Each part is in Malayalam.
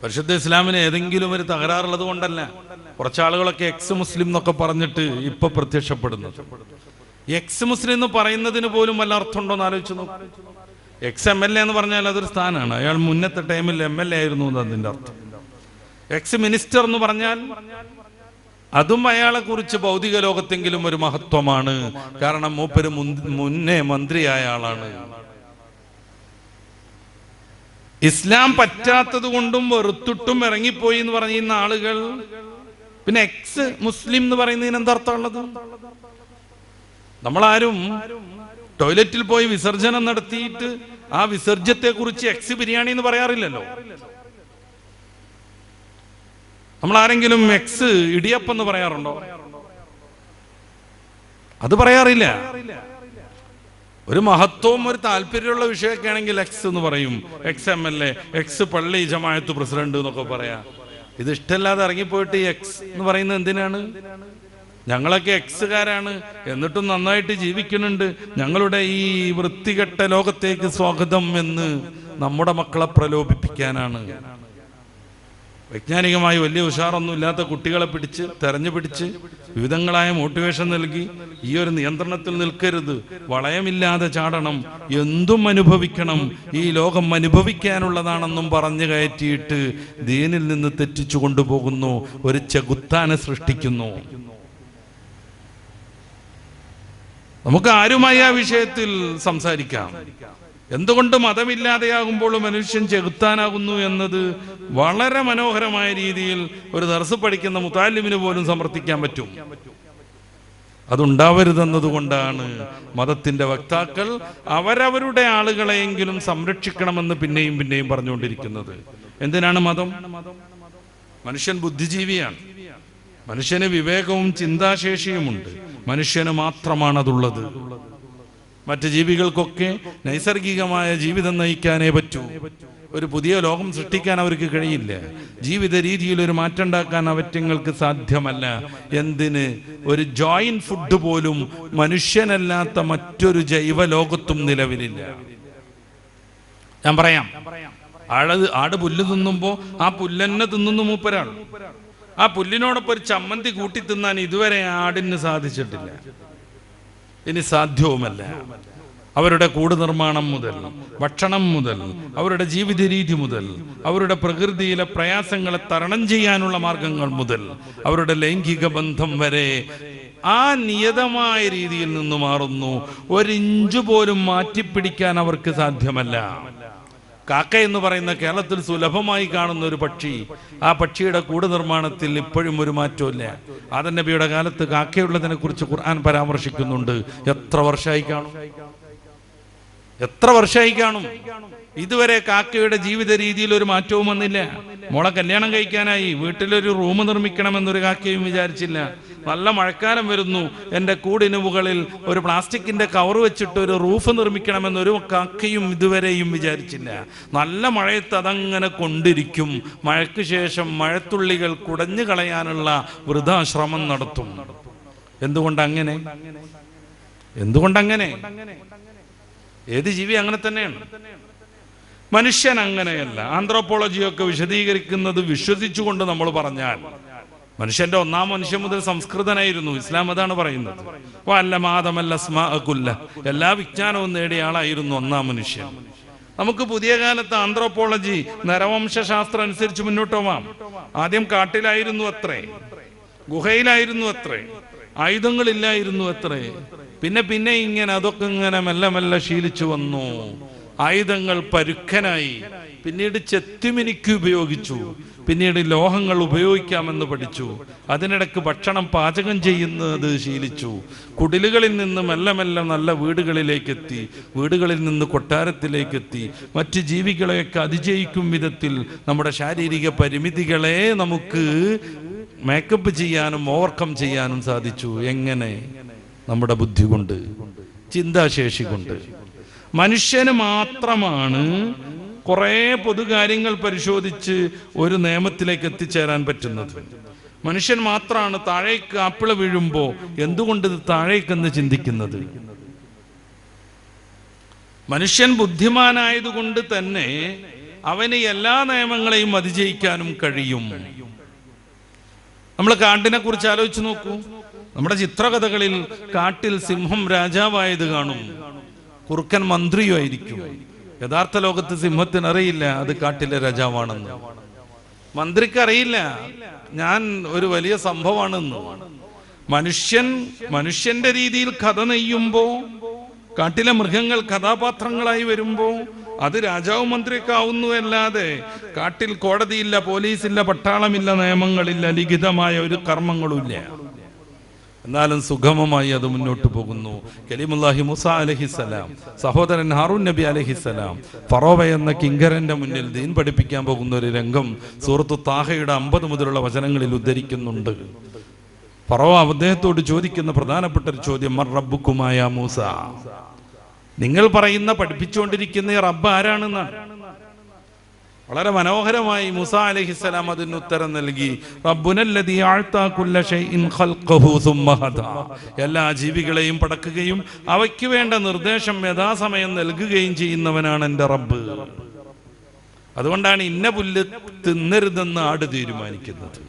പരിശുദ്ധ ഇസ്ലാമിന് ഏതെങ്കിലും ഒരു തകരാറുള്ളത് കൊണ്ടല്ല. കുറച്ചാളുകളൊക്കെ എക്സ് മുസ്ലിം എന്നൊക്കെ പറഞ്ഞിട്ട് ഇപ്പൊ പ്രത്യക്ഷപ്പെടുന്നത്. എക്സ് മുസ്ലിം എന്ന് പറയുന്നതിന് പോലും വല്ല അർത്ഥമുണ്ടോ എന്ന് ആലോചിച്ചു നോക്കും. എക്സ് MLA എന്ന് പറഞ്ഞാൽ അതൊരു സ്ഥാനമാണ്. അയാൾ മുന്നത്തെ ടൈമിൽ MLA ആയിരുന്നു അതിന്റെ അർത്ഥം. എക്സ് മിനിസ്റ്റർ എന്ന് പറഞ്ഞാൽ അതും അയാളെ കുറിച്ച് ഭൗതിക ലോകത്തെങ്കിലും ഒരു മഹത്വമാണ്. കാരണം മൂപ്പര് മുന്നേ മന്ത്രിയായ ആളാണ്. ഇസ്ലാം പറ്റാത്തത് കൊണ്ടും വെറുത്തിട്ടും ഇറങ്ങിപ്പോയി എന്ന് പറയുന്ന ആളുകൾ പിന്നെ എക്സ് മുസ്ലിം എന്ന് പറയുന്നതിന് എന്താർത്ഥമുള്ളത്? നമ്മളാരും ടോയ്ലറ്റിൽ പോയി വിസർജനം നടത്തിയിട്ട് ആ വിസർജ്യത്തെ കുറിച്ച് എക്സ് ബിരിയാണി എന്ന് പറയാറില്ലല്ലോ. നമ്മൾ ആരെങ്കിലും എക്സ് ഇടിയപ്പം എന്ന് പറയാറുണ്ടോ? അത് പറയാറില്ല. ഒരു മഹത്വവും ഒരു താല്പര്യമുള്ള വിഷയമൊക്കെ ആണെങ്കിൽ എക്സ് എന്ന് പറയും. എക്സ് MLA, എക്സ് പള്ളി ജമാഅത്ത് പ്രസിഡന്റ് എന്നൊക്കെ പറയാം. ഇത് ഇഷ്ടമല്ലാതെ ഇറങ്ങിപ്പോയിട്ട് എക്സ് എന്ന് പറയുന്നത് എന്തിനാണ്? ഞങ്ങളൊക്കെ എക്സുകാരാണ്, എന്നിട്ടും നന്നായിട്ട് ജീവിക്കുന്നുണ്ട്, ഞങ്ങളുടെ ഈ വൃത്തികെട്ട ലോകത്തേക്ക് സ്വാഗതം എന്ന് നമ്മുടെ മക്കളെ പ്രലോഭിപ്പിക്കാനാണ്. വൈജ്ഞാനികമായി വലിയ ഉഷാറൊന്നും ഇല്ലാത്ത കുട്ടികളെ പിടിച്ച് തെരഞ്ഞു പിടിച്ച് വിവിധങ്ങളായ മോട്ടിവേഷൻ നൽകി ഈ ഒരു നിയന്ത്രണത്തിൽ നിൽക്കരുത്, വളയമില്ലാതെ ചാടണം, എന്തും അനുഭവിക്കണം, ഈ ലോകം അനുഭവിക്കാനുള്ളതാണെന്നും പറഞ്ഞു കയറ്റിയിട്ട് ദീനിൽ നിന്ന് തെറ്റിച്ചു കൊണ്ടുപോകുന്നു, ഒരു ചെകുത്താനെ സൃഷ്ടിക്കുന്നു. നമുക്ക് ആരുമായി ആ വിഷയത്തിൽ സംസാരിക്കാം. എന്തുകൊണ്ട് മതമില്ലാതെയാകുമ്പോൾ മനുഷ്യൻ ചെകുത്താനാകുന്നു എന്നത് വളരെ മനോഹരമായ രീതിയിൽ ഒരു ദർസ് പഠിക്കുന്ന മുതാലിമിന് പോലും സമർത്ഥിക്കാൻ പറ്റും. അതുണ്ടാവരുതെന്നതുകൊണ്ടാണ് മതത്തിന്റെ വക്താക്കൾ അവരവരുടെ ആളുകളെയെങ്കിലും സംരക്ഷിക്കണമെന്ന് പിന്നെയും പിന്നെയും പറഞ്ഞുകൊണ്ടിരിക്കുന്നത്. എന്തിനാണ് മതം? മനുഷ്യൻ ബുദ്ധിജീവിയാണ്, മനുഷ്യന് വിവേകവും ചിന്താശേഷിയുമുണ്ട്, മനുഷ്യന് മാത്രമാണ് അതുള്ളത്. മറ്റ് ജീവികൾക്കൊക്കെ നൈസർഗികമായ ജീവിതം നയിക്കാനേ പറ്റൂ. ഒരു പുതിയ ലോകം സൃഷ്ടിക്കാൻ അവർക്ക് കഴിയില്ല. ജീവിത രീതിയിൽ ഒരു മാറ്റം ഉണ്ടാക്കാൻ അവറ്റങ്ങൾക്ക് സാധ്യമല്ല. എന്തിന്? ഒരു ജോയിന്റ് ഫുഡ് പോലും മനുഷ്യനല്ലാത്ത മറ്റൊരു ജൈവ ലോകത്തും നിലവിലില്ല. ഞാൻ പറയാം, ആട് പുല്ല് തിന്നുമ്പോ ആ പുല്ലെന്നെ തിന്നുന്നു മൂപ്പരാൾ. ആ പുല്ലിനോടൊപ്പം ഒരു ചമ്മന്തി കൂട്ടി തിന്നാൻ ഇതുവരെ ആടിന് സാധിച്ചിട്ടില്ല, ഇനി സാധ്യവുമല്ല. അവരുടെ കൂട് നിർമ്മാണം മുതൽ, ഭക്ഷണം മുതൽ, അവരുടെ ജീവിത രീതി മുതൽ, അവരുടെ പ്രകൃതിയിലെ പ്രയാസങ്ങളെ തരണം ചെയ്യാനുള്ള മാർഗങ്ങൾ മുതൽ, അവരുടെ ലൈംഗിക ബന്ധം വരെ ആ നിയതമായ രീതിയിൽ നിന്ന് മാറുന്നു. ഒരിഞ്ചു പോലും മാറ്റിപ്പിടിക്കാൻ അവർക്ക് സാധ്യമല്ല. കാക്ക എന്ന് പറയുന്ന കേരളത്തിൽ സുലഭമായി കാണുന്ന ഒരു പക്ഷി, ആ പക്ഷിയുടെ കൂട് നിർമ്മാണത്തിൽ ഇപ്പോഴും ഒരു മാറ്റമില്ല. ആദം നബിയുടെ കാലത്ത് കാക്കയുള്ളതിനെ കുറിച്ച് ഖുർആൻ പരാമർശിക്കുന്നുണ്ട്. എത്ര വർഷമായി കാണും? ഇതുവരെ കാക്കയുടെ ജീവിത രീതിയിൽ ഒരു മാറ്റവും വന്നില്ല. മോളെ കല്യാണം കഴിക്കാനായി വീട്ടിലൊരു റൂം നിർമ്മിക്കണമെന്നൊരു കാക്കയും വിചാരിച്ചില്ല. നല്ല മഴക്കാലം വരുന്നു, എൻ്റെ കൂടിന് മുകളിൽ ഒരു പ്ലാസ്റ്റിക്കിന്റെ കവർ വെച്ചിട്ട് ഒരു റൂഫ് നിർമ്മിക്കണമെന്നൊരു കാക്കയും ഇതുവരെയും വിചാരിച്ചില്ല. നല്ല മഴയത്ത് അതങ്ങനെ കൊണ്ടിരിക്കും. മഴയ്ക്ക് ശേഷം മഴത്തുള്ളികൾ കുടഞ്ഞു കളയാനുള്ള വൃഥാശ്രമം നടത്തും. എന്തുകൊണ്ടങ്ങനെ? ഏത് ജീവി അങ്ങനെ തന്നെയാണ്. മനുഷ്യൻ അങ്ങനെയല്ല. ആന്ത്രോപോളജിയൊക്കെ വിശദീകരിക്കുന്നത് വിശ്വസിച്ചുകൊണ്ട് നമ്മൾ പറഞ്ഞാൽ, മനുഷ്യന്റെ ഒന്നാം മനുഷ്യൻ മുതൽ സംസ്കൃതനായിരുന്നു. ഇസ്ലാം അതാണ് പറയുന്നത്. എല്ലാ വിജ്ഞാനവും നേടിയ ആളായിരുന്നു ഒന്നാം മനുഷ്യൻ. നമുക്ക് പുതിയ കാലത്ത് ആന്ത്രോപോളജി നരവംശാസ്ത്രം അനുസരിച്ച് മുന്നോട്ട് പോവാം. ആദ്യം കാട്ടിലായിരുന്നു അത്രേ, ഗുഹയിലായിരുന്നു അത്രേ, ആയുധങ്ങളില്ലായിരുന്നു അത്രേ. പിന്നെ ഇങ്ങനെ അതൊക്കെ ഇങ്ങനെ മെല്ലെ മെല്ലെ ശീലിച്ചു വന്നു. ആയുധങ്ങൾ പരുക്കനായി, പിന്നീട് ചെത്തിമിനിക്ക് ഉപയോഗിച്ചു, പിന്നീട് ലോഹങ്ങൾ ഉപയോഗിക്കാമെന്ന് പഠിച്ചു. അതിനിടക്ക് ഭക്ഷണം പാചകം ചെയ്യുന്നത് ശീലിച്ചു. കുടിലുകളിൽ നിന്ന് മെല്ലെ മെല്ലെ നല്ല വീടുകളിലേക്ക് എത്തി, വീടുകളിൽ നിന്ന് കൊട്ടാരത്തിലേക്ക് മറ്റ് ജീവികളെയൊക്കെ അതിജയിക്കും വിധത്തിൽ നമ്മുടെ ശാരീരിക പരിമിതികളെ നമുക്ക് മേക്കപ്പ് ചെയ്യാനും ഓവർകം ചെയ്യാനും സാധിച്ചു. എങ്ങനെ? നമ്മുടെ ബുദ്ധി കൊണ്ട്, ചിന്താശേഷി കൊണ്ട്. മനുഷ്യന് മാത്രമാണ് കുറെ പൊതുകാര്യങ്ങൾ പരിശോധിച്ച് ഒരു നിയമത്തിലേക്ക് എത്തിച്ചേരാൻ പറ്റുന്നത്. മനുഷ്യൻ മാത്രമാണ് താഴേക്ക് ആപ്പിള വീഴുമ്പോ എന്തുകൊണ്ട് ഇത് താഴേക്കെന്ന് ചിന്തിക്കുന്നത്. മനുഷ്യൻ ബുദ്ധിമാനായതുകൊണ്ട് തന്നെ അവന് എല്ലാ നിയമങ്ങളെയും അതിജയിക്കാനും കഴിയും. നമ്മൾ കാട്ടിനെ കുറിച്ച് ആലോചിച്ച് നോക്കൂ. നമ്മുടെ ചിത്രകഥകളിൽ കാട്ടിൽ സിംഹം രാജാവായത് കാണും, കുറുക്കൻ മന്ത്രിയോ ആയിരിക്കും. യഥാർത്ഥ ലോകത്ത് സിംഹത്തിന് അറിയില്ല അത് കാട്ടിലെ രാജാവാണെന്ന്. മന്ത്രിക്ക് അറിയില്ല ഞാൻ ഒരു വലിയ സംഭവമാണെന്ന്. മനുഷ്യന്റെ രീതിയിൽ കഥ നെയ്യുമ്പോ, കാട്ടിലെ മൃഗങ്ങൾ കഥാപാത്രങ്ങളായി വരുമ്പോ അത് രാജാവും മന്ത്രിയൊക്കെ ആവുന്നു അല്ലാതെ കാട്ടിൽ കോടതിയില്ല, പോലീസില്ല, പട്ടാളമില്ല, നിയമങ്ങളില്ല, ലിഖിതമായ ഒരു കർമ്മങ്ങളുമില്ല. എന്നാലും സുഗമമായി അത് മുന്നോട്ട് പോകുന്നു. കലീമുല്ലാഹി മൂസ അലൈഹിസ്സലാം, സഹോദരൻ ഹാറൂൻ നബി അലൈഹിസ്സലാം ഫറോവ എന്ന കിങ്കരന്റെ മുന്നിൽ ദീൻ പഠിപ്പിക്കാൻ പോകുന്ന ഒരു രംഗം സൂറത്തു താഹയുടെ 50 മുതലുള്ള വചനങ്ങളിൽ ഉദ്ധരിക്കുന്നുണ്ട്. ഫറോവ അദ്ദേഹത്തോട് ചോദിക്കുന്ന പ്രധാനപ്പെട്ട ഒരു ചോദ്യം, മർ റബ്ബുക്കുമായ മൂസ, നിങ്ങൾ പറയുന്ന പഠിപ്പിച്ചുകൊണ്ടിരിക്കുന്ന റബ്ബ് ആരാണെന്നാണ്. വളരെ മനോഹരമായി മൂസ അലൈഹിസ്സലാം അതിന് ഉത്തരം നൽകി. റബ്ബുനല്ലദീ അഅ്താ കുല്ല ശൈഇൻ ഖൽഖഹു സുമ്മ ഹദാ, എല്ലാ ജീവികളെയും പടക്കുകയും അവയ്ക്ക് വേണ്ട നിർദ്ദേശം യഥാസമയം നൽകുകയും ചെയ്യുന്നവനാണ് എൻ്റെ റബ്ബ്. അതുകൊണ്ടാണ് ഇന്ന പുല്ല് തിന്നരുതെന്ന് ആട് തീരുമാനിക്കുന്നത്,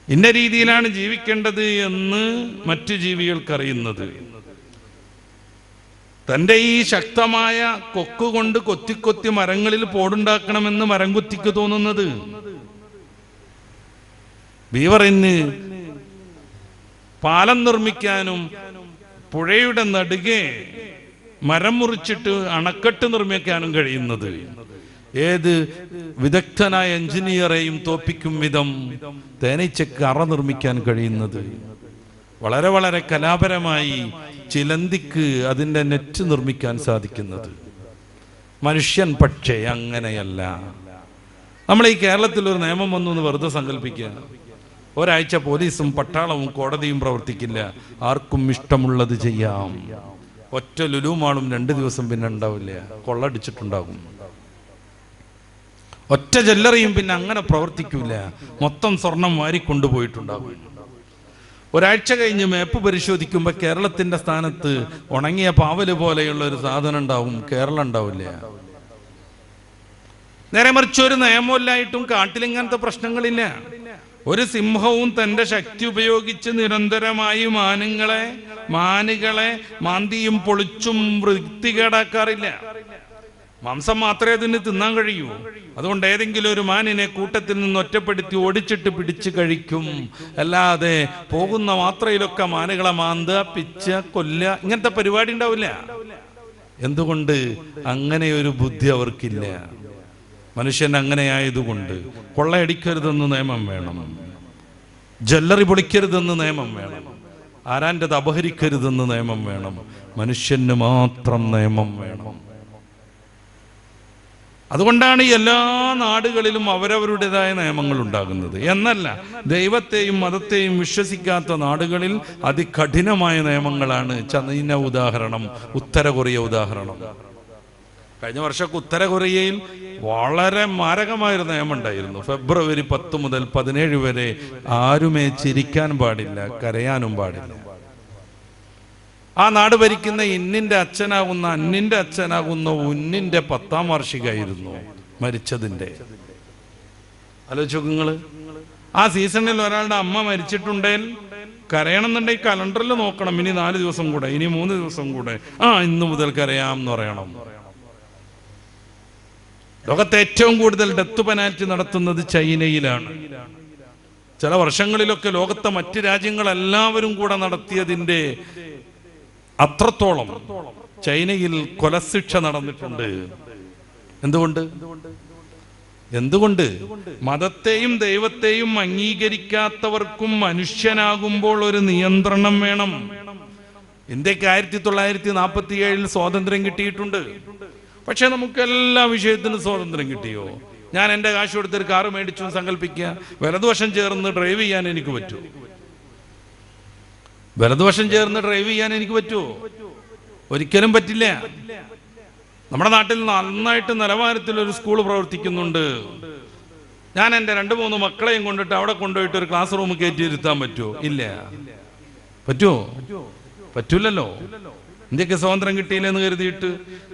ഇന്ന രീതിയിലാണ് ജീവിക്കേണ്ടത് എന്ന് മറ്റു ജീവികൾക്കറിയുന്നത്. തൻ്റെ ഈ ശക്തമായ കൊക്കുകൊണ്ട് കൊത്തി മരങ്ങളിൽ പോടുണ്ടാക്കണമെന്ന് മരം കുത്തിക്ക് തോന്നുന്നത്. ബീവറിന് പാലം നിർമ്മിക്കാനും പുഴയുടെ നടുകെ മരം മുറിച്ചിട്ട് അണക്കെട്ട് നിർമ്മിക്കാനും കഴിയുന്നത് ഏത് വിദഗ്ധനായ എഞ്ചിനീയറെയും തോപ്പിക്കും വിധം തേനീച്ചക്ക് അറ നിർമ്മിക്കാൻ കഴിയുന്നത്. വളരെ വളരെ കലാപരമായി ചിലന്തിക്ക് അതിൻ്റെ നെറ്റ് നിർമ്മിക്കാൻ സാധിക്കുന്നത്. മനുഷ്യൻ പക്ഷേ അങ്ങനെയല്ല. നമ്മൾ ഈ കേരളത്തിൽ ഒരു നിയമം വന്നു എന്ന് വെറുതെ സങ്കല്പിക്കുക. ഒരാഴ്ച പോലീസും പട്ടാളവും കോടതിയും പ്രവർത്തിക്കില്ല, ആർക്കും ഇഷ്ടമുള്ളത് ചെയ്യാം. ഒറ്റ ലുലുമാളും 2 ദിവസം പിന്നെ ഉണ്ടാവില്ല, കൊള്ളടിച്ചിട്ടുണ്ടാകും. ഒറ്റ ജ്വല്ലറിയും പിന്നെ അങ്ങനെ പ്രവർത്തിക്കൂല, മൊത്തം സ്വർണം വാരിക്കൊണ്ടുപോയിട്ടുണ്ടാകും. ഒരാഴ്ച കഴിഞ്ഞ് മാപ്പ് പരിശോധിക്കുമ്പോൾ കേരളത്തിന്റെ സ്ഥാനത്ത് ഉണങ്ങിയ പാവല് പോലെയുള്ള ഒരു സാധനം ഉണ്ടാവും, കേരളം ഉണ്ടാവില്ല. നേരെ മറിച്ച് ഒരു നിയമമില്ലായിട്ടും കാട്ടിലിങ്ങനത്തെ പ്രശ്നങ്ങളില്ല. ഒരു സിംഹവും തന്റെ ശക്തി ഉപയോഗിച്ച് നിരന്തരമായി മാനുകളെ മാന്തിയും പൊളിച്ചും വൃത്തികേടാക്കാറില്ല. മാംസം മാത്രമേ അതിന് തിന്നാൻ കഴിയൂ. അതുകൊണ്ട് ഏതെങ്കിലും ഒരു മാനിനെ കൂട്ടത്തിൽ നിന്ന് ഒറ്റപ്പെടുത്തി ഓടിച്ചിട്ട് പിടിച്ച് കഴിക്കും. അല്ലാതെ പോകുന്ന മാത്രയിലൊക്കെ മാനുകളെ മാന്തുക, പിച്ച, കൊല്ല, ഇങ്ങനത്തെ പരിപാടി ഉണ്ടാവില്ല. എന്തുകൊണ്ട്? അങ്ങനെ ഒരു ബുദ്ധി അവർക്കില്ല. മനുഷ്യൻ അങ്ങനെ ആയതുകൊണ്ട് കൊള്ളയടിക്കരുതെന്ന് നിയമം വേണം, ജ്വല്ലറി പൊളിക്കരുതെന്ന് നിയമം വേണം, ആരാൻ്റെത് അപഹരിക്കരുതെന്ന് നിയമം വേണം, മനുഷ്യന് മാത്രം നിയമം വേണം. അതുകൊണ്ടാണ് എല്ലാ നാടുകളിലും അവരവരുടേതായ നിയമങ്ങൾ ഉണ്ടാകുന്നത്. എന്നല്ല, ദൈവത്തെയും മതത്തെയും വിശ്വസിക്കാത്ത നാടുകളിൽ അതികഠിനമായ നിയമങ്ങളാണ്. ചൈന ഉദാഹരണം, ഉത്തര കൊറിയ ഉദാഹരണം. കഴിഞ്ഞ വർഷമൊക്കെ ഉത്തര കൊറിയയിൽ വളരെ മാരകമായൊരു നിയമം ഉണ്ടായിരുന്നു. ഫെബ്രുവരി 10 മുതൽ 17 വരെ ആരുമേ ചിരിക്കാൻ പാടില്ല, കരയാനും പാടില്ല. ആ നാട് ഭരിക്കുന്ന അന്നിന്റെ അച്ഛനാകുന്ന ഉന്നിന്റെ 10ാം വാർഷികമായിരുന്നു മരിച്ചതിന്റെ. ആലോചിച്ചു നിങ്ങള്, ആ സീസണിൽ ഒരാളുടെ അമ്മ മരിച്ചിട്ടുണ്ടെങ്കിൽ കരയണമെന്നുണ്ടെങ്കിൽ കലണ്ടറിൽ നോക്കണം, ഇനി 4 ദിവസം കൂടെ, ഇനി 3 ദിവസം കൂടെ, ഇന്ന് മുതൽ കരയാം എന്ന് പറയണം. ലോകത്തെ ഏറ്റവും കൂടുതൽ ഡെത്ത് പെനാൽറ്റി നടത്തുന്നത് ചൈനയിലാണ്. ചില വർഷങ്ങളിലൊക്കെ ലോകത്തെ മറ്റ് രാജ്യങ്ങളെല്ലാവരും കൂടെ നടത്തിയതിന്റെ അത്രത്തോളം ചൈനയിൽ കൊലശിക്ഷ നടന്നിട്ടുണ്ട്. എന്തുകൊണ്ട്? മതത്തെയും ദൈവത്തെയും അംഗീകരിക്കാത്തവർക്കും മനുഷ്യനാകുമ്പോൾ ഒരു നിയന്ത്രണം വേണം. ഇന്ത്യക്ക് 1947 സ്വാതന്ത്ര്യം കിട്ടിയിട്ടുണ്ട്. പക്ഷെ നമുക്ക് എല്ലാ വിഷയത്തിനും സ്വാതന്ത്ര്യം കിട്ടിയോ? ഞാൻ എൻ്റെ കാശ് കൊടുത്തൊരു കാറ് മേടിച്ചു സങ്കല്പിക്കുക, വലതുവശം ചേർന്ന് ഡ്രൈവ് ചെയ്യാൻ എനിക്ക് പറ്റുമോ? വലതുവശം ചേർന്ന് ഡ്രൈവ് ചെയ്യാൻ എനിക്ക് പറ്റുമോ? ഒരിക്കലും പറ്റില്ല. നമ്മുടെ നാട്ടിൽ നന്നായിട്ട് നിലവാരത്തിൽ ഒരു സ്കൂൾ പ്രവർത്തിക്കുന്നുണ്ട്. ഞാൻ എൻ്റെ 2-3 മക്കളെയും കൊണ്ടിട്ട് അവിടെ കൊണ്ടുപോയിട്ട് ഒരു ക്ലാസ് റൂം കയറ്റി ഇരുത്താൻ പറ്റുമോ? ഇല്ല. പറ്റുമോ? പറ്റൂലല്ലോ. ഇന്ത്യക്ക് സ്വാതന്ത്ര്യം കിട്ടിയില്ലെന്ന് കരുതിയിട്ട്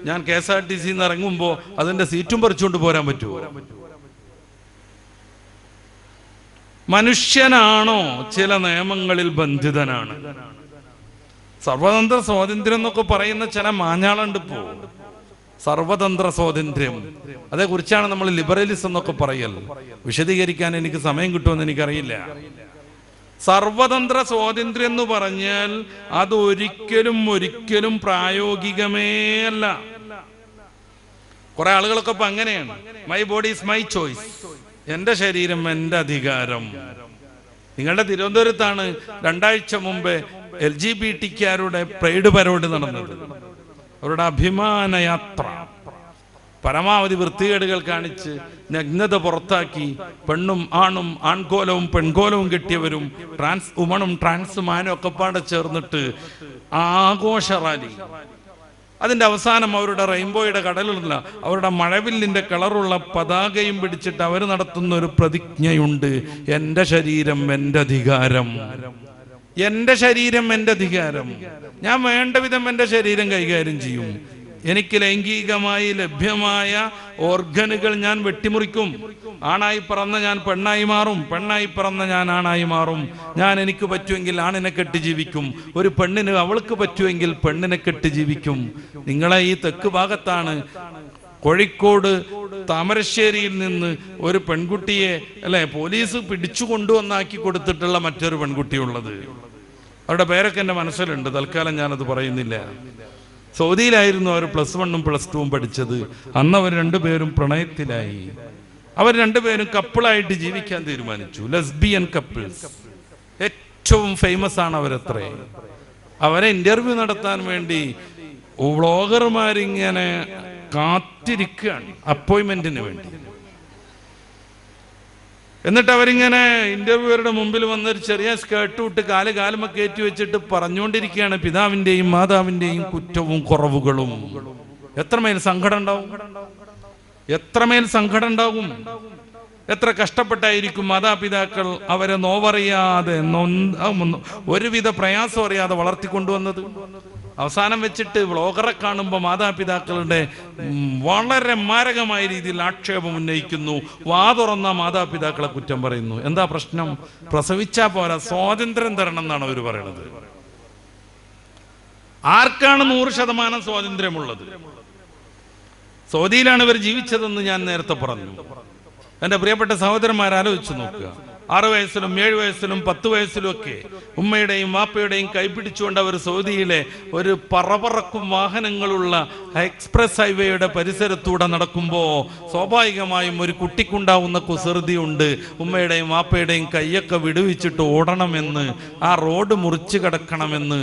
ഞാൻ KSRTC ഇറങ്ങുമ്പോൾ അതിന്റെ സീറ്റും പറിച്ചുകൊണ്ട് പോരാൻ പറ്റുമോ? മനുഷ്യനാണോ ചില നിയമങ്ങളിൽ ബന്ധിതനാണ്? സർവതന്ത്ര സ്വാതന്ത്ര്യം എന്നൊക്കെ പറയുന്ന ചില മാഞ്ഞാളുണ്ട് ഇപ്പോ. സർവതന്ത്ര സ്വാതന്ത്ര്യം, അതേക്കുറിച്ചാണ് നമ്മൾ ലിബറലിസം എന്നൊക്കെ പറയൽ. വിശദീകരിക്കാൻ എനിക്ക് സമയം കിട്ടുമെന്ന് എനിക്കറിയില്ല. സർവതന്ത്ര സ്വാതന്ത്ര്യം എന്ന് പറഞ്ഞാൽ അത് ഒരിക്കലും പ്രായോഗികമേ അല്ല. കുറെ ആളുകളൊക്കെ ഇപ്പൊ അങ്ങനെയാണ്. My body is my choice, എന്റെ ശരീരം എന്റെ അധികാരം. നിങ്ങളുടെ തിരുവനന്തപുരത്താണ് 2 ആഴ്ച മുമ്പ് LGBT-ക്കാരുടെ പ്രൈഡ് പരോഡ് നടന്നത്. അവരുടെ അഭിമാനയാത്ര പരമാവധി വൃത്തികേടുകൾ കാണിച്ച് നഗ്നത പുറത്താക്കി പെണ്ണും ആണും ആൺകോലവും പെൺകോലവും കെട്ടിയവരും ട്രാൻസ് വുമണും ട്രാൻസ്മാനും ഒക്കെ പാടെ ചേർന്നിട്ട് ആഘോഷ റാലി. അതിന്റെ അവസാനം അവരുടെ റെയിൻബോയുടെ കടലുള്ള അവരുടെ മഴവില്ലിന്റെ കളറുള്ള പതാകയും പിടിച്ചിട്ട് അവർ നടത്തുന്ന ഒരു പ്രതിജ്ഞയുണ്ട്: എന്റെ ശരീരം എന്റെ അധികാരം, എന്റെ ശരീരം എന്റെ അധികാരം. ഞാൻ വേണ്ട വിധം എന്റെ ശരീരം കൈകാര്യം ചെയ്യും. എനിക്ക് ലൈംഗികമായി ലഭ്യമായ ഓർഗനുകൾ ഞാൻ വെട്ടിമുറിക്കും. ആണായി പിറന്ന ഞാൻ പെണ്ണായി മാറും, പെണ്ണായി പിറന്ന ഞാൻ ആണായി മാറും. ഞാൻ എനിക്ക് പറ്റുമെങ്കിൽ ആണിനെ കെട്ടി ജീവിക്കും, ഒരു പെണ്ണിന് അവൾക്ക് പറ്റുമെങ്കിൽ പെണ്ണിനെ കെട്ടി ജീവിക്കും. നിങ്ങളെ ഈ തെക്ക് ഭാഗത്താണ് കോഴിക്കോട് താമരശ്ശേരിയിൽ നിന്ന് ഒരു പെൺകുട്ടിയെ പോലീസ് പിടിച്ചു കൊണ്ടുവന്നാക്കി കൊടുത്തിട്ടുള്ള മറ്റൊരു പെൺകുട്ടിയുള്ളത്. അവരുടെ പേരൊക്കെ എൻ്റെ മനസ്സിലുണ്ട്, തൽക്കാലം ഞാനത് പറയുന്നില്ല. സൗദിയിലായിരുന്നു അവർ +1ഉം +2ഉം പഠിച്ചത്. അന്ന് അവർ രണ്ടുപേരും പ്രണയത്തിലായി. അവർ രണ്ടുപേരും കപ്പിളായിട്ട് ജീവിക്കാൻ തീരുമാനിച്ചു. Lesbian couples. ഏറ്റവും ഫേമസ് ആണ് അവരത്രേ. അവരെ ഇന്റർവ്യൂ നടത്താൻ വേണ്ടി വ്ളോഗർമാരിങ്ങനെ കാത്തിരിക്കുകയാണ് അപ്പോയിന്റ്മെന്റിന് വേണ്ടി. എന്നിട്ട് അവരിങ്ങനെ ഇന്റർവ്യൂവറുടെ മുമ്പിൽ വന്നൊരു ചെറിയ സ്കേർട്ട് വിട്ട് കാലുമ കയറ്റി വെച്ചിട്ട് പറഞ്ഞുകൊണ്ടിരിക്കുകയാണ് പിതാവിന്റെയും മാതാവിന്റെയും കുറ്റവും കുറവുകളും. എത്രമേൽ സങ്കടം ഉണ്ടാവും, എത്രമേൽ സങ്കടം ഉണ്ടാകും. എത്ര കഷ്ടപ്പെട്ടായിരിക്കും മാതാപിതാക്കൾ അവരെ നോവറിയാതെ ഒരുവിധ പ്രയാസം അറിയാതെ വളർത്തിക്കൊണ്ടുവന്നത്. അവസാനം വെച്ചിട്ട് വ്ളോഗറെ കാണുമ്പോൾ മാതാപിതാക്കളുടെ വളരെ മാരകമായ രീതിയിൽ ആക്ഷേപം ഉന്നയിക്കുന്നു. തുറന്ന മാതാപിതാക്കളെ കുറ്റം പറയുന്നു. എന്താ പ്രശ്നം? പ്രസവിച്ചാ പോരാ, സ്വാതന്ത്ര്യം തരണം എന്നാണ് അവർ പറയുന്നത്. ആർക്കാണ് 100% സ്വാതന്ത്ര്യമുള്ളത്? സൗദിയിലാണ് ഇവർ ജീവിച്ചതെന്ന് ഞാൻ നേരത്തെ പറഞ്ഞു. എൻ്റെ പ്രിയപ്പെട്ട സഹോദരന്മാർ ആലോചിച്ചു നോക്കുക. 6 വയസ്സിലും 7 വയസ്സിലും 10 വയസ്സിലും ഒക്കെ ഉമ്മയുടെയും വാപ്പയുടെയും കൈപിടിച്ചുകൊണ്ട് അവർ സൗദിയിലെ ഒരു പറക്കും വാഹനങ്ങളുള്ള എക്സ്പ്രസ് ഹൈവേയുടെ പരിസരത്തൂടെ നടക്കുമ്പോൾ സ്വാഭാവികമായും ഒരു കുട്ടിക്കുണ്ടാവുന്ന കുസൃതിയുണ്ട്. ഉമ്മയുടെയും വാപ്പയുടെയും കൈയൊക്കെ വിടുവിച്ചിട്ട് ഓടണമെന്ന്, ആ റോഡ് മുറിച്ചു കിടക്കണമെന്ന്.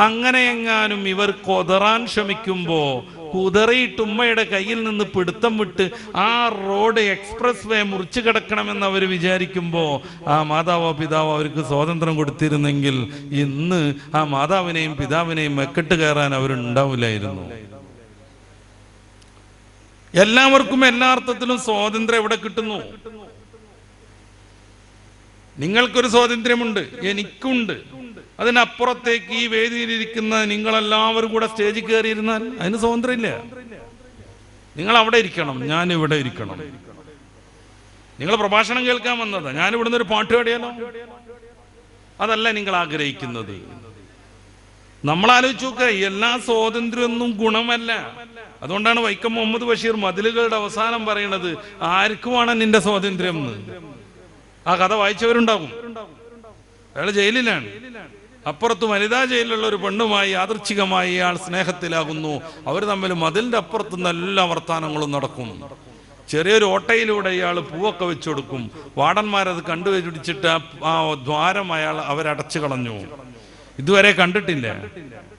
അങ്ങനെയെങ്ങാനും ഇവർ കൊതറാൻ ശ്രമിക്കുമ്പോൾ കുതറിയിട്ട് ഉമ്മയുടെ കയ്യിൽ നിന്ന് പിടുത്തം വിട്ട് ആ റോഡ് എക്സ്പ്രസ് വേ മുറിച്ചു കിടക്കണമെന്ന് അവർ വിചാരിക്കുമ്പോൾ ആ മാതാവോ പിതാവോ അവർക്ക് സ്വാതന്ത്ര്യം കൊടുത്തിരുന്നെങ്കിൽ ഇന്ന് ആ മാതാവിനെയും പിതാവിനെയും മെക്കെട്ട് കയറാൻ അവരുണ്ടാവില്ലായിരുന്നു. എല്ലാവർക്കും എല്ലാ അർത്ഥത്തിലും സ്വാതന്ത്ര്യം എവിടെ കിട്ടുന്നു? നിങ്ങൾക്കൊരു സ്വാതന്ത്ര്യമുണ്ട്, എനിക്കുണ്ട്. അതിനപ്പുറത്തേക്ക് ഈ വേദിയിലിരിക്കുന്ന നിങ്ങളെല്ലാവരും കൂടെ സ്റ്റേജിൽ കയറിയിരുന്നാൽ അതിന് സ്വാതന്ത്ര്യമില്ല. നിങ്ങൾ അവിടെ ഇരിക്കണം, ഞാൻ ഇവിടെ ഇരിക്കണം. നിങ്ങൾ പ്രഭാഷണം കേൾക്കാൻ വന്നതാ, ഞാൻ ഇവിടുന്ന് ഒരു പാട്ട് പാടിയാലോ? അതല്ല നിങ്ങൾ ആഗ്രഹിക്കുന്നത്. നമ്മൾ ആലോചിച്ച് നോക്കുക, എല്ലാ സ്വാതന്ത്ര്യമൊന്നും ഗുണമല്ല. അതുകൊണ്ടാണ് വൈക്കം മുഹമ്മദ് ബഷീർ മതിലുകളുടെ അവസാനം പറയുന്നത് ആർക്കുമാണ് നിന്റെ സ്വാതന്ത്ര്യം എന്ന്. ആ കഥ വായിച്ചവരുണ്ടാകും. അയാൾ ജയിലിലാണ്. അപ്പുറത്ത് വനിതാ ജയിലിലുള്ള ഒരു പെണ്ണുമായി യാദൃച്ഛികമായി ഇയാൾ സ്നേഹത്തിലാകുന്നു. അവർ തമ്മിൽ മതിലിന്റെ അപ്പുറത്ത് നല്ല വർത്താനങ്ങളും നടക്കും. ചെറിയൊരു ഓട്ടയിലൂടെ ഇയാൾ പൂവൊക്കെ വെച്ചു കൊടുക്കും. വാർഡന്മാരത് കണ്ടുപിടിച്ചിട്ട് ആ ദ്വാരം അവരടച്ചു കളഞ്ഞു. ഇതുവരെ കണ്ടിട്ടില്ല.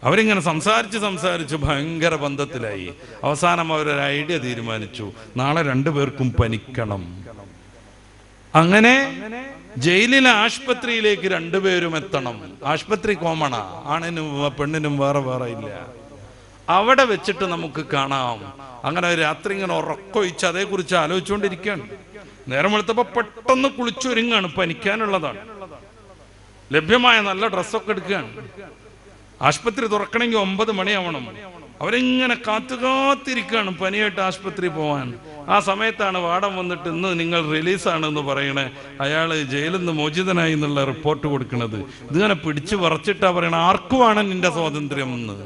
അവരിങ്ങനെ സംസാരിച്ച് ഭയങ്കര ബന്ധത്തിലായി. അവസാനം അവരൊരു ഐഡിയ തീരുമാനിച്ചു, നാളെ 2 പേർക്കും പനിക്കണം. അങ്ങനെ ജയിലിലെ ആശുപത്രിയിലേക്ക് 2 പേരും എത്തണം. ആശുപത്രി കോമണാ, ആണിനും പെണ്ണിനും വേറെ ഇല്ല. അവിടെ വെച്ചിട്ട് നമുക്ക് കാണാം. അങ്ങനെ രാത്രി ഇങ്ങനെ ഉറക്കൊഴിച്ച് അതേക്കുറിച്ച് ആലോചിച്ചുകൊണ്ടിരിക്കുകയാണ്. നേരം വെളുത്തപ്പോ പെട്ടെന്ന് കുളിച്ചൊരുങ്ങാണ്, പനിക്കാനുള്ളതാണ്. ലഭ്യമായ നല്ല ഡ്രസ്സൊക്കെ എടുക്കുകയാണ്. ആശുപത്രി തുറക്കണമെങ്കിൽ 9 മണിയാവണം. അവരിങ്ങനെ കാത്തിരിക്കുകയാണ് പനിയായിട്ട് ആശുപത്രി പോവാൻ. ആ സമയത്താണ് വാർഡൻ വന്നിട്ട് ഇന്ന് നിങ്ങൾ റിലീസാണെന്ന് പറയണേ, അയാൾ ജയിലിൽ നിന്ന് മോചിതനായി എന്നുള്ള റിപ്പോർട്ട് കൊടുക്കുന്നത്. ഇതിങ്ങനെ പിടിച്ചു വറച്ചിട്ടാ പറയണ ആർക്കുമാണ് നിന്റെ സ്വാതന്ത്ര്യം എന്ന്.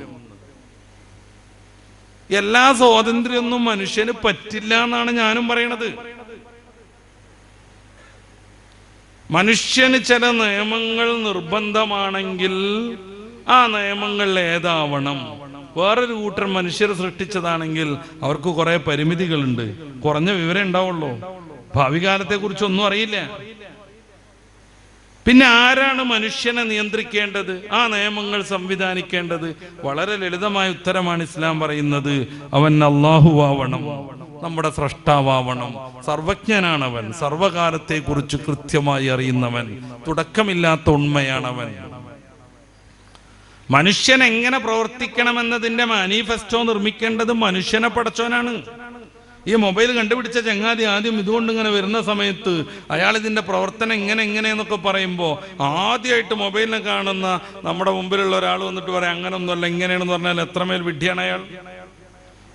എല്ലാ സ്വാതന്ത്ര്യമൊന്നും മനുഷ്യന് പറ്റില്ല എന്നാണ് ഞാനും പറയണത്. മനുഷ്യന് ചില നിയമങ്ങൾ നിർബന്ധമാണെങ്കിൽ ആ നിയമങ്ങൾ ഏതാവണം. വേറൊരു കൂട്ടർ മനുഷ്യർ സൃഷ്ടിച്ചതാണെങ്കിൽ അവർക്ക് കുറെ പരിമിതികളുണ്ട്, കുറഞ്ഞ വിവരം ഉണ്ടാവുള്ളൂ, ഭാവി കാലത്തെ കുറിച്ചൊന്നും അറിയില്ല. പിന്നെ ആരാണ് മനുഷ്യനെ നിയന്ത്രിക്കേണ്ടത്, ആ നിയമങ്ങൾ സംവിധാനിക്കേണ്ടത്? വളരെ ലളിതമായ ഉത്തരമാണ് ഇസ്ലാം പറയുന്നത്. അവൻ അല്ലാഹുവാവണം, നമ്മുടെ സ്രഷ്ടാവണം, സർവജ്ഞനാണവൻ, സർവകാലത്തെ കുറിച്ച് കൃത്യമായി അറിയുന്നവൻ, തുടക്കമില്ലാത്ത ഉണ്മയാണവൻ. മനുഷ്യൻ എങ്ങനെ പ്രവർത്തിക്കണമെന്നതിന്റെ മാനിഫെസ്റ്റോ നിർമ്മിക്കേണ്ടത് മനുഷ്യനെ പടച്ചോനാണ്. ഈ മൊബൈൽ കണ്ടുപിടിച്ച ചങ്ങാതി ആദ്യം ഇതുകൊണ്ട് ഇങ്ങനെ വരുന്ന സമയത്ത് അയാൾ ഇതിന്റെ പ്രവർത്തനം എങ്ങനെയെന്നൊക്കെ പറയുമ്പോൾ ആദ്യമായിട്ട് മൊബൈലിനെ കാണുന്ന നമ്മുടെ മുമ്പിലുള്ള ഒരാൾ വന്നിട്ട് പറയാം അങ്ങനൊന്നുമല്ല ഇങ്ങനെയാണെന്ന് പറഞ്ഞാൽ എത്രമേൽ വിഡ്ഢിയാണ് അയാൾ.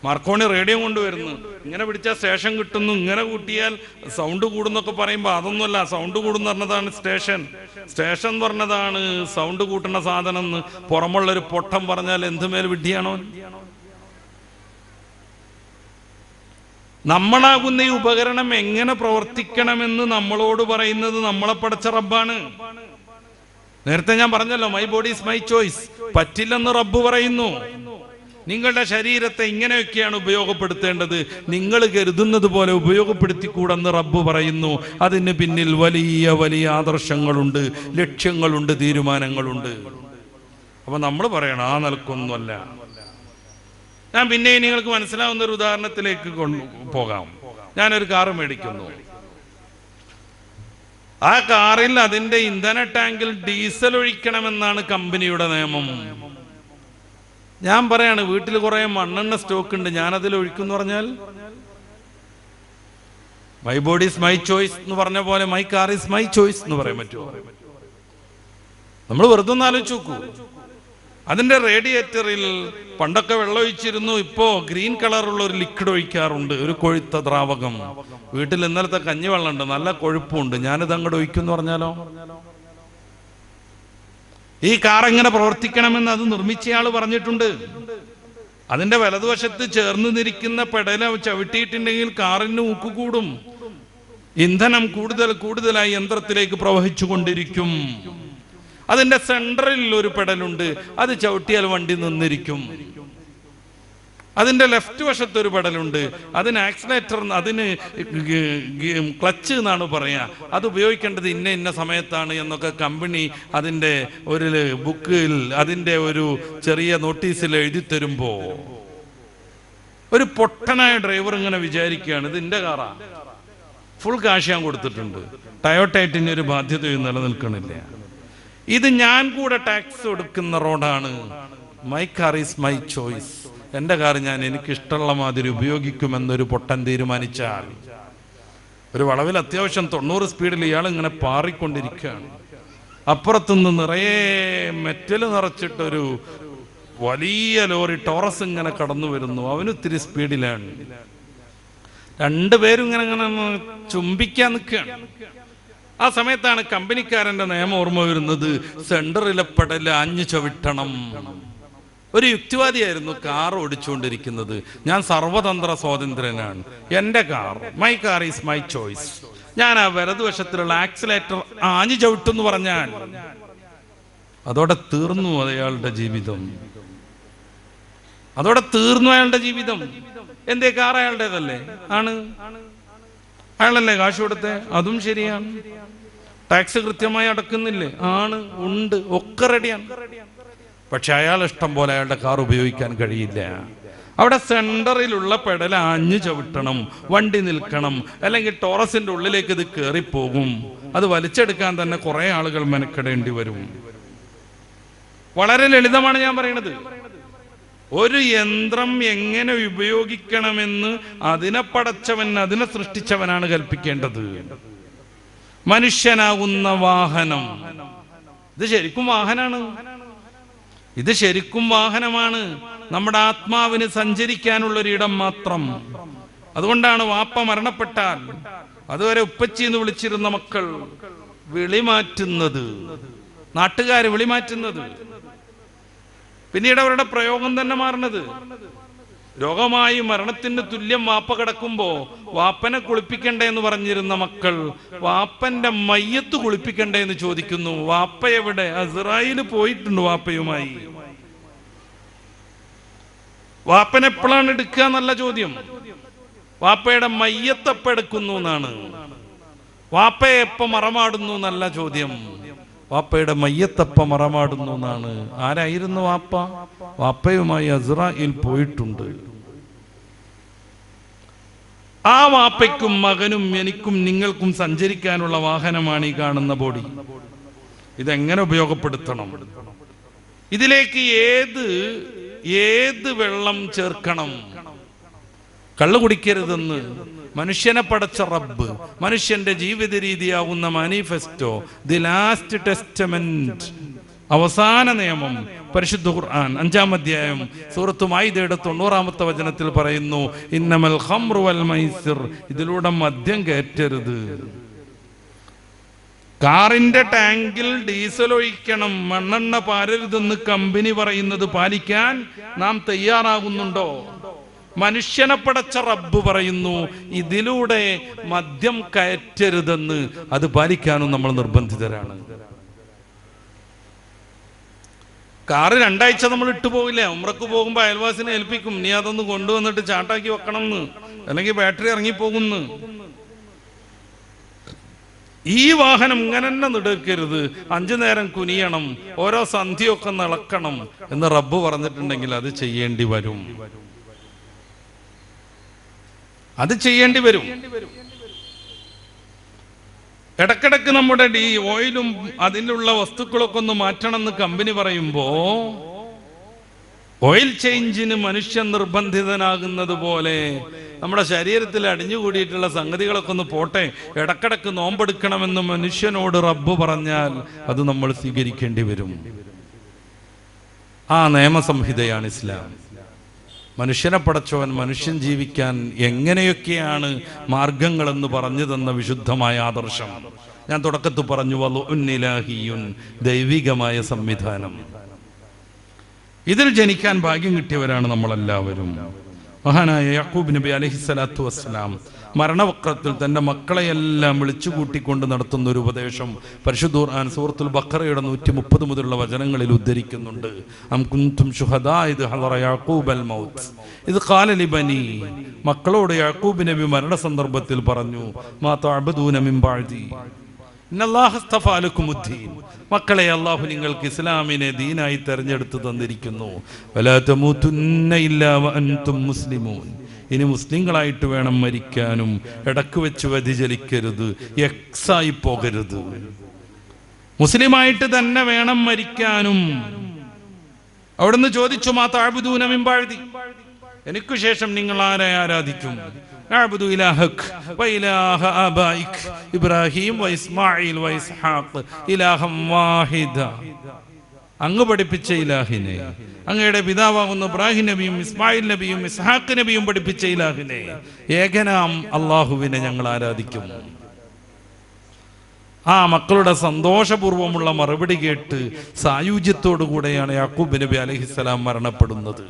മാർക്കോണി റേഡിയോ കൊണ്ടുവരുന്നു, ഇങ്ങനെ പിടിച്ചാൽ സ്റ്റേഷൻ കിട്ടുന്നു, ഇങ്ങനെ കൂട്ടിയാൽ സൗണ്ട് കൂടുന്നൊക്കെ പറയുമ്പോൾ അതൊന്നുമല്ല, സൗണ്ട് കൂടുന്ന പറഞ്ഞതാണ് സ്റ്റേഷൻ എന്ന് പറഞ്ഞതാണ് സൗണ്ട് കൂട്ടുന്ന സാധനം എന്ന് പുറമുള്ളൊരു പൊട്ടം പറഞ്ഞാൽ എന്തുമേൽ വിഡ്ഢിയാണോ? നമ്മളാകുന്ന ഈ ഉപകരണം എങ്ങനെ പ്രവർത്തിക്കണമെന്ന് നമ്മളോട് പറയുന്നത് നമ്മളെ പടച്ച റബ്ബാണ്. നേരത്തെ ഞാൻ പറഞ്ഞല്ലോ, my body is my choice. പറ്റില്ലെന്ന് റബ്ബ് പറയുന്നു. നിങ്ങളുടെ ശരീരത്തെ ഇങ്ങനെയൊക്കെയാണ് ഉപയോഗപ്പെടുത്തേണ്ടത്, നിങ്ങൾ കരുതുന്നത് പോലെ ഉപയോഗപ്പെടുത്തിക്കൂടെന്ന് റബ്ബ് പറയുന്നു. അതിന് പിന്നിൽ വലിയ വലിയ ആദർശങ്ങളുണ്ട്, ലക്ഷ്യങ്ങളുണ്ട്, തീരുമാനങ്ങളുണ്ട്. അപ്പൊ നമ്മൾ പറയണം ആ നിലക്കൊന്നുമല്ല. ഞാൻ പിന്നെ നിങ്ങൾക്ക് മനസ്സിലാവുന്ന ഒരു ഉദാഹരണത്തിലേക്ക് പോകാം. ഞാനൊരു കാറ് മേടിക്കുന്നു. ആ കാറിൽ അതിന്റെ ഇന്ധന ടാങ്കിൽ ഡീസൽ ഒഴിക്കണമെന്നാണ് കമ്പനിയുടെ നിയമം. ഞാൻ പറയാണ് വീട്ടിൽ കുറെ മണ്ണെണ്ണ സ്റ്റോക്ക് ഉണ്ട്, ഞാനതിൽ ഒഴിക്കുന്നു പറഞ്ഞാൽ my body is my choice എന്ന് പറഞ്ഞ പോലെ my car is my choice എന്ന് പറയാൻ പറ്റുമോ? നമ്മൾ വെറുതെ ഒന്ന് ആലോചിച്ച് നോക്കൂ. അതിന്റെ റേഡിയേറ്ററിൽ പണ്ടൊക്കെ വെള്ളം ഒഴിച്ചിരുന്നു, ഇപ്പോ ഗ്രീൻ കളറുള്ള ഒരു ലിക്വിഡ് ഒഴിക്കാറുണ്ട്, ഒരു കൊഴുത്ത ദ്രാവകം. വീട്ടിൽ ഇന്നലത്തെ കഞ്ഞിവെള്ളം ഉണ്ട്, നല്ല കൊഴുപ്പുണ്ട്, ഞാനിത് അങ്ങോട്ട് ഒഴിക്കുമെന്ന് പറഞ്ഞാലോ? ഈ കാർ എങ്ങനെ പ്രവർത്തിക്കണമെന്ന് അത് നിർമ്മിച്ചയാൾ പറഞ്ഞിട്ടുണ്ട്. അതിന്റെ വലതുവശത്ത് ചേർന്ന് നിൽക്കുന്ന പെടല ചവിട്ടിയിട്ടുണ്ടെങ്കിൽ കാറിന് ഊക്ക് കൂടും, ഇന്ധനം കൂടുതലായി യന്ത്രത്തിലേക്ക് പ്രവഹിച്ചു കൊണ്ടിരിക്കും. അതിന്റെ സെൻട്രൽ ഒരു പെടലുണ്ട്, അത് ചവിട്ടിയാൽ വണ്ടി നിന്നിരിക്കും. അതിന്റെ ലെഫ്റ്റ് വശത്ത് ഒരു പെടലുണ്ട്, അതിന് ആക്സിലേറ്റർ, അതിന് ക്ലച്ച് എന്നാണ് പറയാ. അത് ഉപയോഗിക്കേണ്ടത് ഇന്ന സമയത്താണ് എന്നൊക്കെ കമ്പനി അതിന്റെ ഒരു ബുക്കിൽ, അതിന്റെ ഒരു ചെറിയ നോട്ടീസിൽ എഴുതി തരുമ്പോ ഒരു പൊട്ടനായ ഡ്രൈവർ ഇങ്ങനെ വിചാരിക്കുകയാണ് ഇത് എന്റെ കാറാ, ഫുൾ കാശ് ഞാൻ കൊടുത്തിട്ടുണ്ട്, ടയോട്ടൈറ്റിന് ഒരു ബാധ്യതയും നിലനിൽക്കണില്ല, ഇത് ഞാൻ കൂടെ ടാക്സ് കൊടുക്കുന്ന റോഡാണ്, my car is my choice, എന്റെ കാർ ഞാൻ എനിക്ക് ഇഷ്ടമുള്ള മാതിരി ഉപയോഗിക്കുമെന്നൊരു പൊട്ടൻ തീരുമാനിച്ചാൽ, ഒരു വളവിൽ അത്യാവശ്യം 90 സ്പീഡിൽ ഇയാൾ ഇങ്ങനെ പാറിക്കൊണ്ടിരിക്കുകയാണ്, അപ്പുറത്തുനിന്ന് നിറയെ മെറ്റൽ നിറച്ചിട്ടൊരു വലിയ ലോറി ടോറസ് ഇങ്ങനെ കടന്നു വരുന്നു, അവനൊത്തിരി സ്പീഡിലാണ്, രണ്ടുപേരും ഇങ്ങനെ ചുംബിക്കാൻ നിൽക്കുകയാണ്. ആ സമയത്താണ് കമ്പനിക്കാരന്റെ നിയമം ഓർമ്മ വരുന്നത്, സെന്ററിലെ പെടല് ആഞ്ഞു ചവിട്ടണം. ഒരു യുക്തിവാദിയായിരുന്നു കാർ ഓടിച്ചുകൊണ്ടിരിക്കുന്നത്. ഞാൻ സർവതന്ത്ര സ്വാതന്ത്ര്യനാണ്, എന്റെ car, my car is my choice, ഞാൻ ആ വലതുവശത്തിലുള്ള ആക്സിലേറ്റർ ആഞ്ഞു ചവിട്ടെന്ന് പറഞ്ഞാൽ അതോടെ തീർന്നു അയാളുടെ ജീവിതം, അതോടെ തീർന്നു അയാളുടെ ജീവിതം. എന്തേ, കാർ അയാളുടേതല്ലേ? ആണ്, അയാളല്ലേ കാശ് കൊടുത്തേ, അതും ശരിയാണ്. ടാക്സ് കൃത്യമായി അടക്കുന്നില്ലേ? ആണ്, ഉണ്ട്, ഒക്കെ റെഡിയാണ്. പക്ഷെ അയാൾ ഇഷ്ടം പോലെ അയാളുടെ കാർ ഉപയോഗിക്കാൻ കഴിയില്ല. അവിടെ സെന്ററിലുള്ള പെടൽ ആഞ്ഞു ചവിട്ടണം, വണ്ടി നിൽക്കണം, അല്ലെങ്കിൽ ടോറസിന്റെ ഉള്ളിലേക്ക് ഇത് കയറിപ്പോകും. അത് വലിച്ചെടുക്കാൻ തന്നെ കുറെ ആളുകൾ മെനക്കെടേണ്ടി വരും. വളരെ ലളിതമാണ് ഞാൻ പറയുന്നത്. ഒരു യന്ത്രം എങ്ങനെ ഉപയോഗിക്കണമെന്ന് അതിനെ പടച്ചവൻ, അതിനെ സൃഷ്ടിച്ചവനാണ് കൽപ്പിക്കേണ്ടത്. മനുഷ്യനാകുന്ന വാഹനം, ഇത് ശരിക്കും വാഹനാണ്. ഇത് ശരിക്കും വാഹനമാണ്, നമ്മുടെ ആത്മാവിന് സഞ്ചരിക്കാനുള്ളൊരിടം മാത്രം. അതുകൊണ്ടാണ് വാപ്പ മരണപ്പെട്ടാൽ അതുവരെ ഉപ്പച്ചി എന്ന് വിളിച്ചിരുന്ന മക്കൾ വിളിമാറ്റുന്നത്, നാട്ടുകാര് വിളിമാറ്റുന്നത്. പിന്നീട് അവരുടെ പ്രയോഗം തന്നെ മാറുന്നത്. രോഗമായി മരണത്തിന് തുല്യം വാപ്പ കിടക്കുമ്പോ വാപ്പനെ കുളിപ്പിക്കണ്ടേ എന്ന് പറഞ്ഞിരുന്ന മക്കൾ വാപ്പന്റെ മയ്യത്ത് കുളിപ്പിക്കണ്ടേ എന്ന് ചോദിക്കുന്നു. വാപ്പ എവിടെ? അസ്രായേൽ പോയിട്ടുണ്ട് വാപ്പയുമായി. വാപ്പനെപ്പോഴാണ് എടുക്കുക എന്നല്ല ചോദ്യം, വാപ്പയുടെ മയ്യത്തെപ്പ എടുക്കുന്നു എന്നാണ്. വാപ്പയെ എപ്പ മറമാടുന്നു എന്നല്ല ചോദ്യം, വാപ്പയുടെ മയ്യത്തപ്പ മറമാടുന്നു എന്നാണ്. ആരായിരുന്നു വാപ്പ? വാപ്പയുമായി അസ്രായേൽ പോയിട്ടുണ്ട്. ആ വാപ്പയ്ക്കും മകനും എനിക്കും നിങ്ങൾക്കും സഞ്ചരിക്കാനുള്ള വാഹനമാണ് ഈ കാണുന്ന ബോഡി. ഇതെങ്ങനെ ഉപയോഗപ്പെടുത്തണം? ഇതിലേക്ക് ഏത് വെള്ളം ചേർക്കണം? കള്ളു കുടിക്കരുതെന്ന് മനുഷ്യനെ പടച്ച റബ്ബ്, മനുഷ്യന്റെ ജീവിത രീതിയാവുന്ന മാനിഫെസ്റ്റോ, ദി ലാസ്റ്റ് ടെസ്റ്റമെന്റ്, അവസാന നിയമം, പരിശുദ്ധ ഖുർആൻ 5-ാം അധ്യായം സൂറത്ത് മാഇദയുടെ 90-ാമത്തെ വചനത്തിൽ പറയുന്നു, ഇന്നമൽ ഖംറു വൽ മൈസിർ, ഇതിലൂടെ മദ്യം കയറ്റരുത്. കാറിന്റെ ടാങ്കിൽ ഡീസൽ ഒഴിക്കണം, മണ്ണെണ്ണ പാരരുതെന്ന് കമ്പനി പറയുന്നത് പാലിക്കാൻ നാം തയ്യാറാകുന്നുണ്ടോ? മനുഷ്യനെ പടച്ച റബ്ബ് പറയുന്നു ഇതിലൂടെ മദ്യം കയറ്റരുതെന്ന്, അത് പാലിക്കാനും നമ്മൾ നിർബന്ധിതരാണ്. കാറ് 2 ആഴ്ച നമ്മൾ ഇട്ടു പോകില്ല. ഉംറക്ക് പോകുമ്പോ അയൽവാസിനെ ഏൽപ്പിക്കും, നീ അതൊന്ന് കൊണ്ടുവന്നിട്ട് ചാട്ടാക്കി വെക്കണം എന്ന്, അല്ലെങ്കിൽ ബാറ്ററി ഇറങ്ങിപ്പോകുന്നു. ഈ വാഹനം ഇങ്ങനെ തന്നെ നിടക്കരുത്, 5 നേരം കുനിയണം, ഓരോ സന്ധിയൊക്കെ നിളക്കണം എന്ന് റബ്ബ് പറഞ്ഞിട്ടുണ്ടെങ്കിൽ അത് ചെയ്യേണ്ടി വരും. അത് ചെയ്യേണ്ടി വരും. ഇടക്കിടക്ക് നമ്മുടെ ഓയിലും അതിലുള്ള വസ്തുക്കളൊക്കെ ഒന്ന് മാറ്റണം എന്ന് കമ്പനി പറയുമ്പോ ഓയിൽ ചേഞ്ചിന് മനുഷ്യൻ നിർബന്ധിതനാകുന്നത് പോലെ നമ്മുടെ ശരീരത്തിൽ അടിഞ്ഞുകൂടിയിട്ടുള്ള സംഗതികളൊക്കെ ഒന്ന് പോട്ടെ, ഇടക്കിടക്ക് നോമ്പെടുക്കണമെന്ന് മനുഷ്യനോട് റബ്ബ് പറഞ്ഞാൽ അത് നമ്മൾ സ്വീകരിക്കേണ്ടി വരും. ആ നിയമസംഹിതയാണ് ഇസ്ലാം. മനുഷ്യനെ പടച്ചവൻ മനുഷ്യൻ ജീവിക്കാൻ എങ്ങനെയൊക്കെയാണ് മാർഗങ്ങളെന്ന് പറഞ്ഞു തന്ന വിശുദ്ധമായ ആദർശം. ഞാൻ തുടക്കത്തിൽ പറഞ്ഞു, വലുഇലാഹിയുൻ, ദൈവികമായ സംവിധാനം. ഇതിൽ ജനിക്കാൻ ഭാഗ്യം കിട്ടിയവരാണ് നമ്മളെല്ലാവരും. മഹാനായ യാക്കൂബ് നബി അലൈഹിസ്സലാത്തു വസ്സലാം മരണവക്രത്തിൽ തന്റെ മക്കളെയെല്ലാം വിളിച്ചു കൂട്ടിക്കൊണ്ട് നടത്തുന്ന ഒരു ഉപദേശം പരിശുദ്ധ ഖുർആൻ സൂറത്തുൽ ബഖറയുടെ 130 മുതലുള്ള വചനങ്ങളിൽ ഉദ്ധരിക്കുന്നുണ്ട്. അം കുൻതും ശുഹദാ ഇദ് ഹദറ യാക്കൂബൽ മൗത്ത് ഇദ് ഖാല ലിബനി, മക്കളോട് യാക്കൂബ് നബി മരണ സന്ദർഭത്തിൽ പറഞ്ഞു, മാ തഅബദൂന മിൻ ബഅദി ഇന്നല്ലാഹ ഇസ്തഫാ ലക്കുമുദ്ദീൻ, മക്കളെ, അല്ലാഹു നിങ്ങൾക്ക് ഇസ്ലാമിനെ ദീനായി തെരഞ്ഞെടുത്തു തന്നിരിക്കുന്നു. വലാ തമൂതുന്ന ഇല്ലാ വഅൻതും മുസ്ലിമൂൻ, ഇനി മുസ്ലിങ്ങളായിട്ട് വേണം മരിക്കാനും, ഇടക്ക് വെച്ച് വ്യതിചലിക്കരുത്, എക്സായി പോകരുത്, മുസ്ലിമായിട്ട് തന്നെ വേണം മരിക്കാനും. അവിടുന്ന് ചോദിച്ചു, മാ തഅബുദൂന മിൻ ബഅദി, എനിക്കു ശേഷം നിങ്ങൾ ആരെ ആരാധിക്കും? നഅബുദു ഇലാഹക വഇലാഹ ആബായിക ഇബ്രാഹിം വഇസ്മാഈൽ വഇസ്ഹാഖ് ഇലാഹം വാഹിദ, അങ്ങ് പഠിപ്പിച്ച ഇലാഹിനെ, അങ്ങയുടെ പിതാവാകുന്ന ഇബ്രാഹിം നബിയും ഇസ്മായിൽ നബിയും ഇസ്ഹാഖ് നബിയും പഠിപ്പിച്ച ഇലാഹിനെ, ഏകനാം അള്ളാഹുവിനെ ഞങ്ങൾ ആരാധിക്കും. ആ മക്കളുടെ സന്തോഷപൂർവമുള്ള മറുപടി കേട്ട് സായുജ്യത്തോടു കൂടെയാണ് യാക്കൂബ് നബി അലൈഹിസ്സലാം മരണപ്പെടുന്നത്.